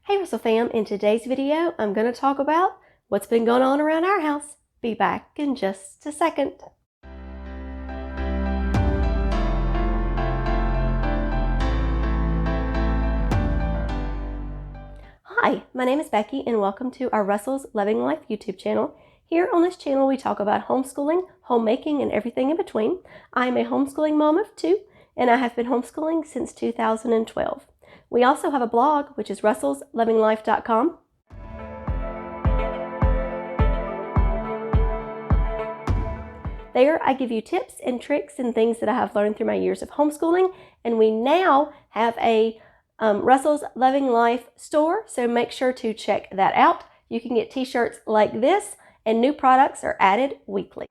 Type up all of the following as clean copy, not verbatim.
Hey Russell fam, in today's video I'm going to talk about what's been going on around our house. Be back in just a second. Hi, my name is Becky and welcome to our Russell's Loving Life YouTube channel. Here on this channel we talk about homeschooling, homemaking, and everything in between. I am a homeschooling mom of 2 and I have been homeschooling since 2012. We also have a blog, which is russellslovinglife.com. There I give you tips and tricks and things that I have learned through my years of homeschooling, and we now have a Russell's Loving Life store, so make sure to check that out. You can get t-shirts like this, and new products are added weekly.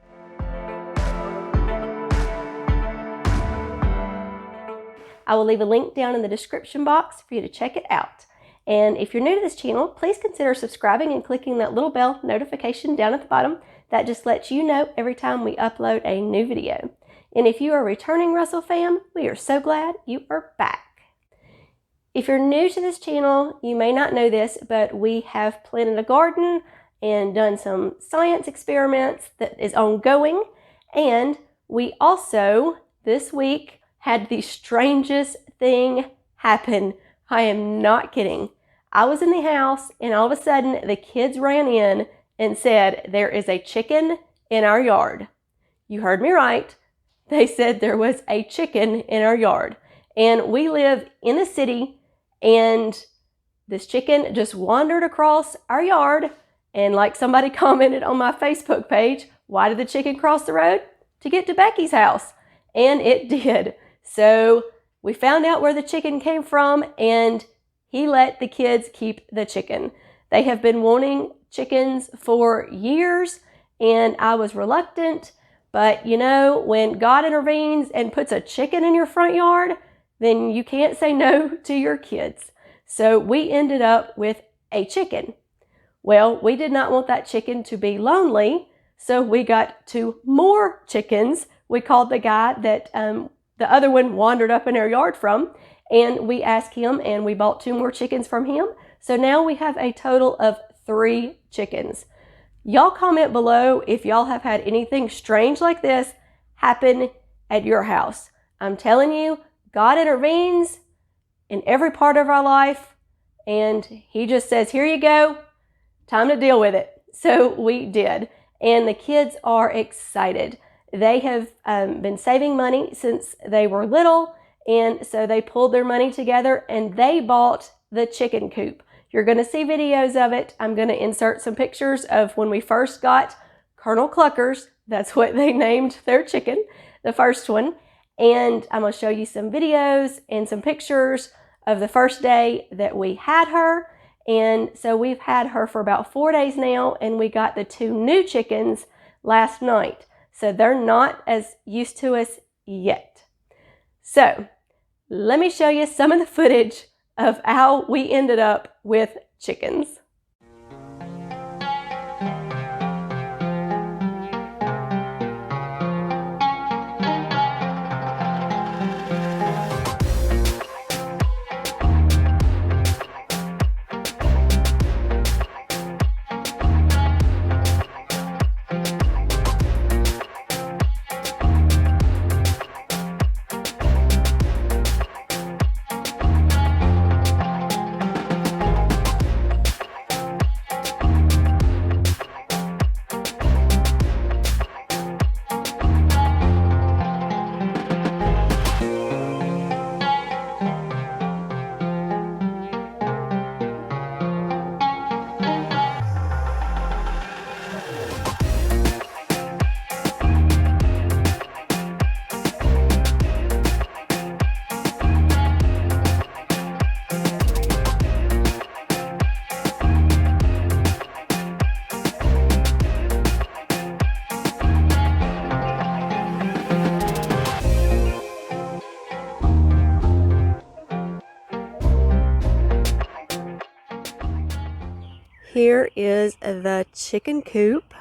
I will leave a link down in the description box for you to check it out. And if you're new to this channel, please consider subscribing and clicking that little bell notification down at the bottom. That just lets you know every time we upload a new video. And if you are a returning Russell fam, we are so glad you are back. If you're new to this channel, you may not know this, but we have planted a garden and done some science experiments that is ongoing. And we also, this week, had the strangest thing happen. I am not kidding. I was in the house and all of a sudden the kids ran in and said, "There is a chicken in our yard." You heard me right. They said there was a chicken in our yard. And we live in the city, and this chicken just wandered across our yard. And like somebody commented on my Facebook page, why did the chicken cross the road? To get to Becky's house. And it did. So we found out where the chicken came from, and he let the kids keep the chicken. They have been wanting chickens for years, and I was reluctant. But you know, when God intervenes and puts a chicken in your front yard, then you can't say no to your kids. So we ended up with a chicken. Well, we did not want that chicken to be lonely, so we got 2 more chickens. We called the guy that the other one wandered up in our yard from, and we asked him, and we bought 2 more chickens from him. So now we have a total of 3 chickens. Y'all comment below if y'all have had anything strange like this happen at your house. I'm telling you, God intervenes in every part of our life, and he just says, here you go, time to deal with it. So we did, and the kids are excited. They have been saving money since they were little, and so they pulled their money together and they bought the chicken coop. You're going to see videos of it. I'm going to insert some pictures of when we first got Colonel Cluckers. That's what they named their chicken, the first one. And I'm going to show you some videos and some pictures of the first day that we had her. And so we've had her for about 4 days now, and we got the 2 new chickens last night. So they're not as used to us yet. So let me show you some of the footage of how we ended up with chickens. Here is the chicken coop.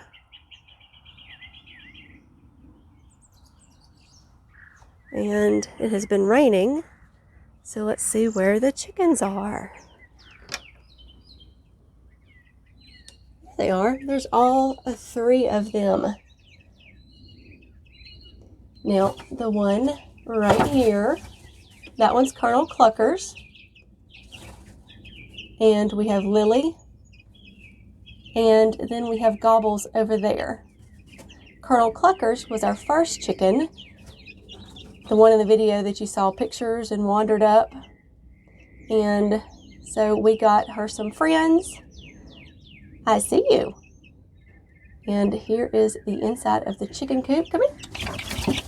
And it has been raining, so let's see where the chickens are. they are. There's all 3 of them. Now, the one right here, that one's Colonel Cluckers. And we have Lily. And then we have Gobbles over there. Colonel Cluckers was our first chicken. The one in the video that you saw pictures and wandered up. And so we got her some friends. I see you. And here is the inside of the chicken coop. Come here.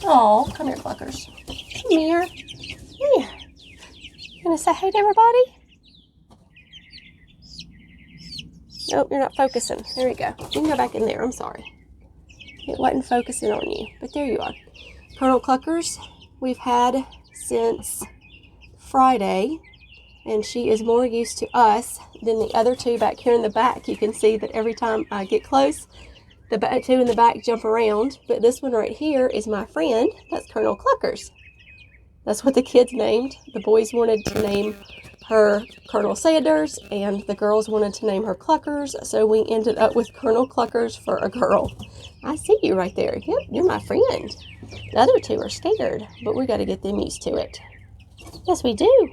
Oh, come here, Cluckers. Come here. Here. You gonna say hey to everybody? Nope, you're not focusing. There you go. You can go back in there. I'm sorry. It wasn't focusing on you, but there you are. Colonel Cluckers, we've had since Friday, and she is more used to us than the other 2 back here in the back. You can see that every time I get close, the 2 in the back jump around, but this one right here is my friend. That's Colonel Cluckers. That's what the kids named. The boys wanted to name her Colonel Sanders, and the girls wanted to name her Cluckers, so we ended up with Colonel Cluckers for a girl. I see you right there. Yep, you're my friend. The other 2 are scared, but we got to get them used to it. Yes, we do.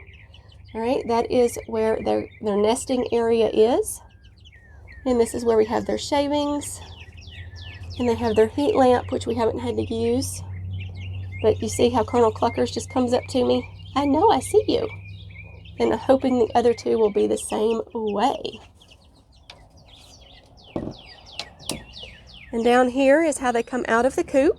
All right, that is where their nesting area is. And this is where we have their shavings. And they have their heat lamp, which we haven't had to use. But you see how Colonel Cluckers just comes up to me? I know, I see you. And I'm hoping the other 2 will be the same way. And down here is how they come out of the coop.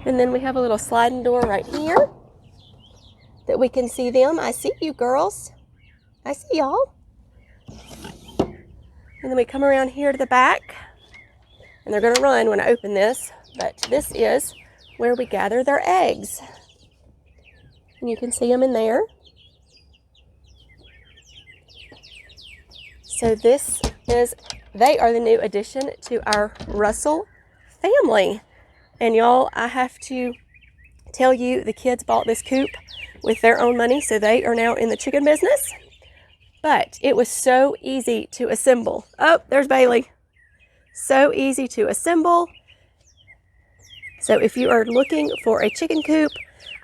And then we have a little sliding door right here that we can see them. I see you girls. I see y'all. And then we come around here to the back. And they're going to run when I open this. But this is where we gather their eggs. And you can see them in there. So they are the new addition to our Russell family. And y'all, I have to tell you, the kids bought this coop with their own money, so they are now in the chicken business. But it was so easy to assemble. Oh, there's Bailey. So easy to assemble. So if you are looking for a chicken coop,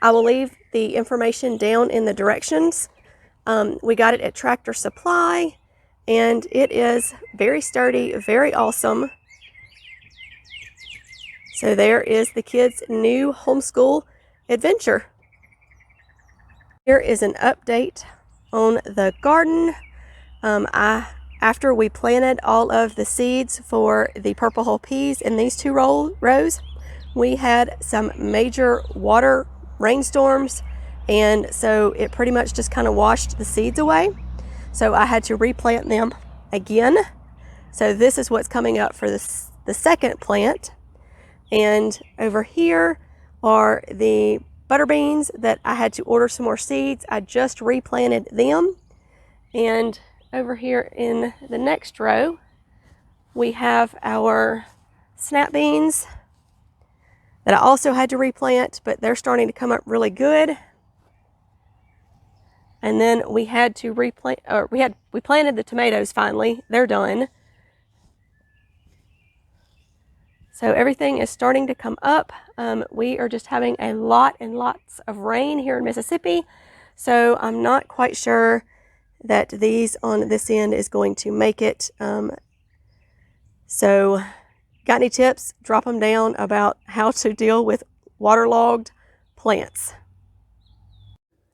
I will leave the information down in the directions. We got it at Tractor Supply, and it is very sturdy, very awesome. So there is the kids' new homeschool adventure. Here is an update on the garden. After we planted all of the seeds for the purple hull peas in these 2 rows, we had some major water rainstorms, and so it pretty much just kind of washed the seeds away. So I had to replant them again. So this is what's coming up for the second plant. And over here are the butter beans that I had to order some more seeds. I just replanted them. And over here in the next row, we have our snap beans that I also had to replant, but they're starting to come up really good. And then we had to we planted the tomatoes finally. They're done. So everything is starting to come up. We are just having a lot and lots of rain here in Mississippi. So I'm not quite sure that these on this end is going to make it. So got any tips? Drop them down about how to deal with waterlogged plants.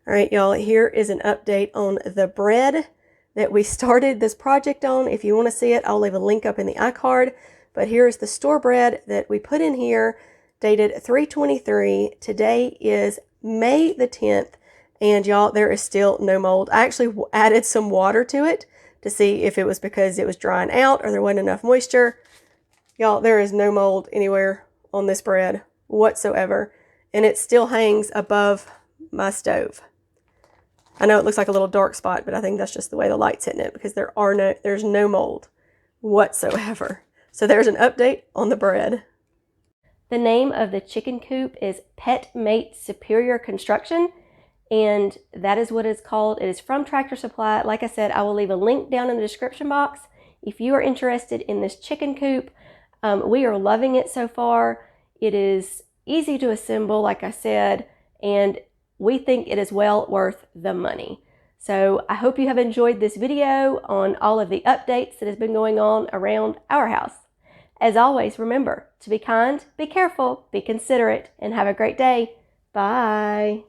All right, y'all, here is an update on the bread that we started this project on. If you want to see it, I'll leave a link up in the iCard. But here's the store bread that we put in here, dated 3/23. Today is May the 10th, and y'all, there is still no mold. I actually added some water to it to see if it was because it was drying out or there wasn't enough moisture. Y'all, there is no mold anywhere on this bread whatsoever, and it still hangs above my stove. I know it looks like a little dark spot, but I think that's just the way the light's hitting it, because there's no mold whatsoever. So there's an update on the bread. The name of the chicken coop is Petmate Superior Construction, and that is what it's called. It is from Tractor Supply. Like I said, I will leave a link down in the description box if you are interested in this chicken coop. We are loving it so far. It is easy to assemble, like I said, and we think it is well worth the money. So I hope you have enjoyed this video on all of the updates that has been going on around our house. As always, remember to be kind, be careful, be considerate, and have a great day. Bye.